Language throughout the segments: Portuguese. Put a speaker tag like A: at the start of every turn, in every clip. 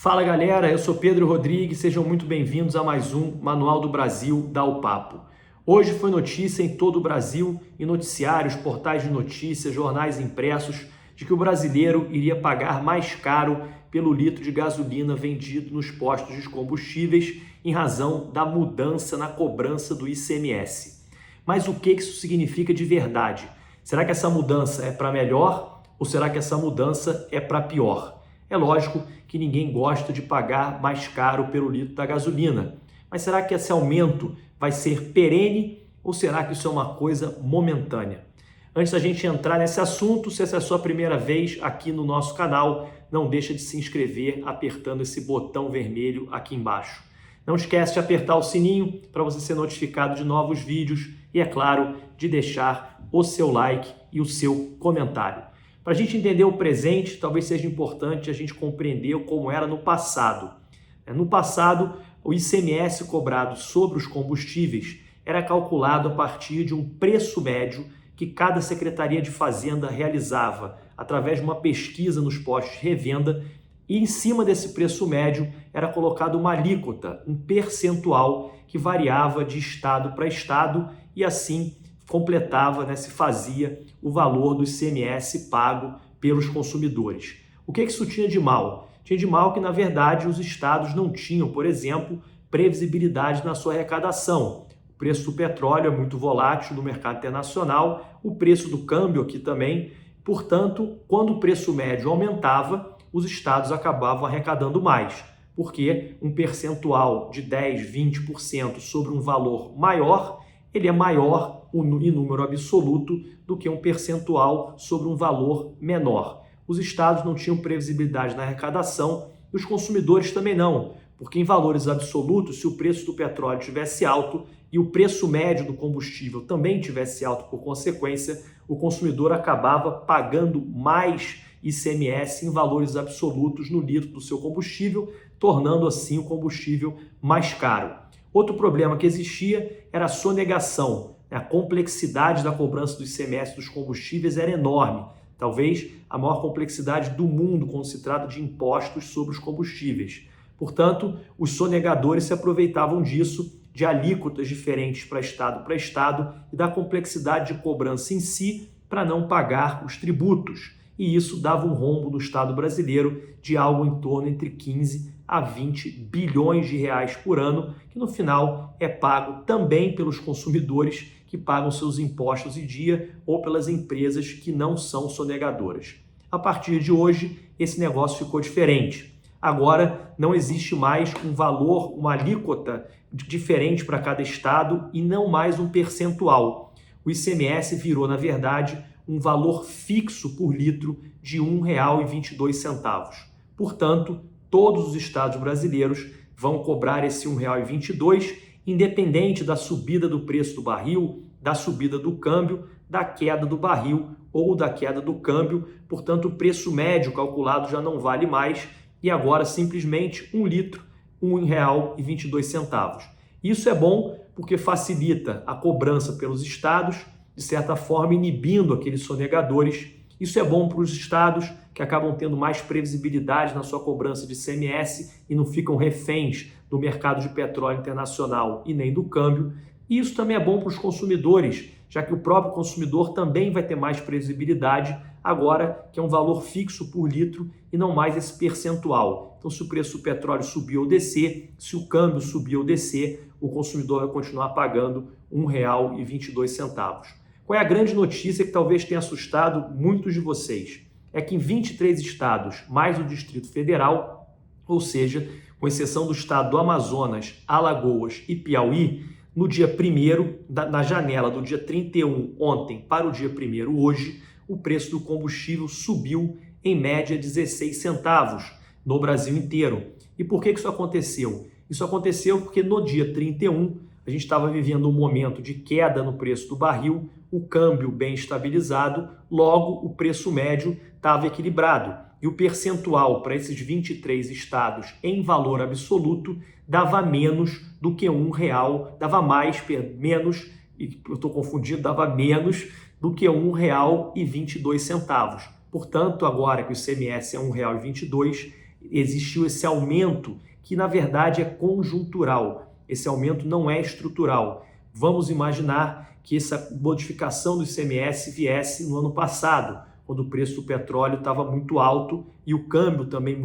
A: Fala galera, eu sou Pedro Rodrigues, sejam muito bem-vindos a mais um Manual do Brasil Dá o Papo. Hoje foi notícia em todo o Brasil, em noticiários, portais de notícias, jornais impressos, de que o brasileiro iria pagar mais caro pelo litro de gasolina vendido nos postos de combustíveis em razão da mudança na cobrança do ICMS. Mas o que isso significa de verdade? Será que essa mudança é para melhor ou será que essa mudança é para pior? É lógico que ninguém gosta de pagar mais caro pelo litro da gasolina, mas será que esse aumento vai ser perene ou será que isso é uma coisa momentânea? Antes da gente entrar nesse assunto, se essa é a sua primeira vez aqui no nosso canal, não deixa de se inscrever apertando esse botão vermelho aqui embaixo. Não esquece de apertar o sininho para você ser notificado de novos vídeos e, é claro, de deixar o seu like e o seu comentário. Para a gente entender o presente, talvez seja importante a gente compreender como era no passado. No passado, o ICMS cobrado sobre os combustíveis era calculado a partir de um preço médio que cada Secretaria de Fazenda realizava através de uma pesquisa nos postos de revenda e em cima desse preço médio era colocado uma alíquota, um percentual que variava de estado para estado e assim completava, se fazia o valor do ICMS pago pelos consumidores. O que isso tinha de mal? Tinha de mal que, na verdade, os estados não tinham, por exemplo, previsibilidade na sua arrecadação. O preço do petróleo é muito volátil no mercado internacional, o preço do câmbio aqui também. Portanto, quando o preço médio aumentava, os estados acabavam arrecadando mais, porque um percentual de 10, 20% sobre um valor maior, ele é maior em número absoluto do que um percentual sobre um valor menor. Os estados não tinham previsibilidade na arrecadação e os consumidores também não, porque em valores absolutos, se o preço do petróleo estivesse alto e o preço médio do combustível também estivesse alto por consequência, o consumidor acabava pagando mais ICMS em valores absolutos no litro do seu combustível, tornando assim o combustível mais caro. Outro problema que existia era a sonegação. A complexidade da cobrança do ICMS dos combustíveis era enorme. Talvez a maior complexidade do mundo quando se trata de impostos sobre os combustíveis. Portanto, os sonegadores se aproveitavam disso, de alíquotas diferentes para estado e da complexidade de cobrança em si para não pagar os tributos. E isso dava um rombo no Estado brasileiro de algo em torno entre 15 a 20 bilhões de reais por ano, que no final é pago também pelos consumidores que pagam seus impostos em dia ou pelas empresas que não são sonegadoras. A partir de hoje, esse negócio ficou diferente. Agora, não existe mais um valor, uma alíquota diferente para cada estado e não mais um percentual. O ICMS virou, na verdade, um valor fixo por litro de R$ 1,22. Portanto, todos os estados brasileiros vão cobrar esse R$ 1,22, independente da subida do preço do barril, da subida do câmbio, da queda do barril ou da queda do câmbio. Portanto, o preço médio calculado já não vale mais e agora simplesmente um litro, R$ 1,22. Isso é bom porque facilita a cobrança pelos estados, de certa forma inibindo aqueles sonegadores. Isso é bom para os estados que acabam tendo mais previsibilidade na sua cobrança de ICMS e não ficam reféns do mercado de petróleo internacional e nem do câmbio. E isso também é bom para os consumidores, já que o próprio consumidor também vai ter mais previsibilidade agora que é um valor fixo por litro e não mais esse percentual. Então, se o preço do petróleo subir ou descer, se o câmbio subir ou descer, o consumidor vai continuar pagando R$ 1,22. Qual é a grande notícia que talvez tenha assustado muitos de vocês? É que em 23 estados, mais o Distrito Federal, ou seja, com exceção do estado do Amazonas, Alagoas e Piauí, no dia 1º, na janela do dia 31, ontem, para o dia 1º, hoje, o preço do combustível subiu em média 16 centavos no Brasil inteiro. E por que isso aconteceu? Isso aconteceu porque no dia 31, a gente estava vivendo um momento de queda no preço do barril, o câmbio bem estabilizado, logo o preço médio estava equilibrado. E o percentual para esses 23 estados em valor absoluto dava menos do que R$ 1, dava menos, eu estou confundindo, dava menos do que R$ 1,22. Portanto, agora que o ICMS é R$ 1,22, existiu esse aumento que, na verdade, é conjuntural. Esse aumento não é estrutural. Vamos imaginar que essa modificação do ICMS viesse no ano passado, quando o preço do petróleo estava muito alto e o câmbio também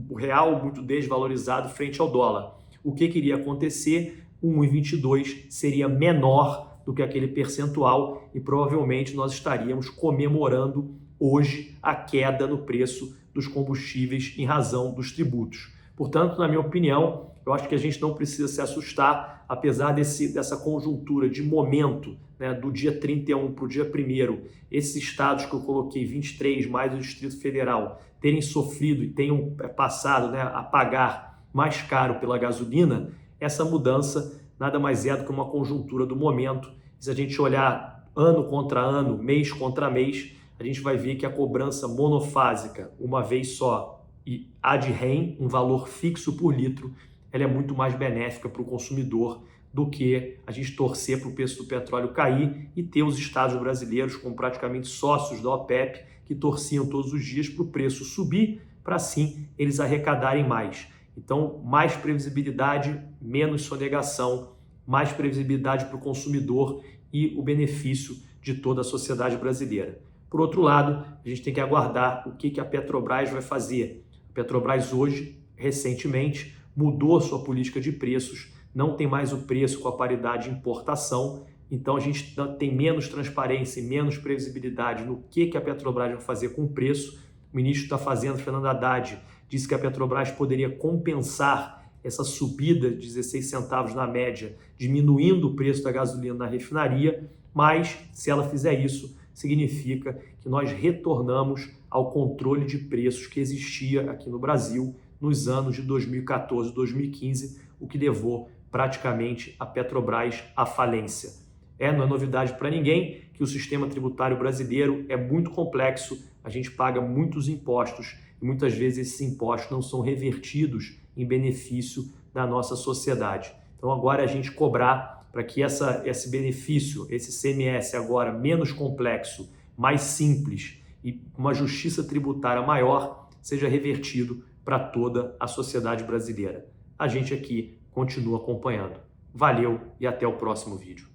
A: o real muito desvalorizado frente ao dólar. O que iria acontecer? O 1,22 seria menor do que aquele percentual e provavelmente nós estaríamos comemorando hoje a queda no preço dos combustíveis em razão dos tributos. Portanto, na minha opinião, eu acho que a gente não precisa se assustar, apesar dessa conjuntura de momento, né, do dia 31 para o dia 1º, esses estados que eu coloquei, 23 mais o Distrito Federal, terem sofrido e tenham passado, né, a pagar mais caro pela gasolina, essa mudança nada mais é do que uma conjuntura do momento. Se a gente olhar ano contra ano, mês contra mês, a gente vai ver que a cobrança monofásica, uma vez só, e ad rem, um valor fixo por litro, ela é muito mais benéfica para o consumidor do que a gente torcer para o preço do petróleo cair e ter os estados brasileiros como praticamente sócios da OPEP que torciam todos os dias para o preço subir, para assim eles arrecadarem mais. Então, mais previsibilidade, menos sonegação, mais previsibilidade para o consumidor e o benefício de toda a sociedade brasileira. Por outro lado, a gente tem que aguardar o que a Petrobras vai fazer. A Petrobras hoje, recentemente, mudou a sua política de preços, não tem mais o preço com a paridade de importação, então a gente tem menos transparência e menos previsibilidade no que a Petrobras vai fazer com o preço. O ministro da Fazenda, Fernando Haddad, disse que a Petrobras poderia compensar essa subida de 16 centavos na média, diminuindo o preço da gasolina na refinaria, mas se ela fizer isso, significa que nós retornamos ao controle de preços que existia aqui no Brasil nos anos de 2014 e 2015, o que levou praticamente a Petrobras à falência. Não é novidade para ninguém que o sistema tributário brasileiro é muito complexo, a gente paga muitos impostos e muitas vezes esses impostos não são revertidos em benefício da nossa sociedade. Então agora a gente cobrar para que esse benefício, esse ICMS agora menos complexo, mais simples e uma justiça tributária maior, seja revertido para toda a sociedade brasileira. A gente aqui continua acompanhando. Valeu e até o próximo vídeo.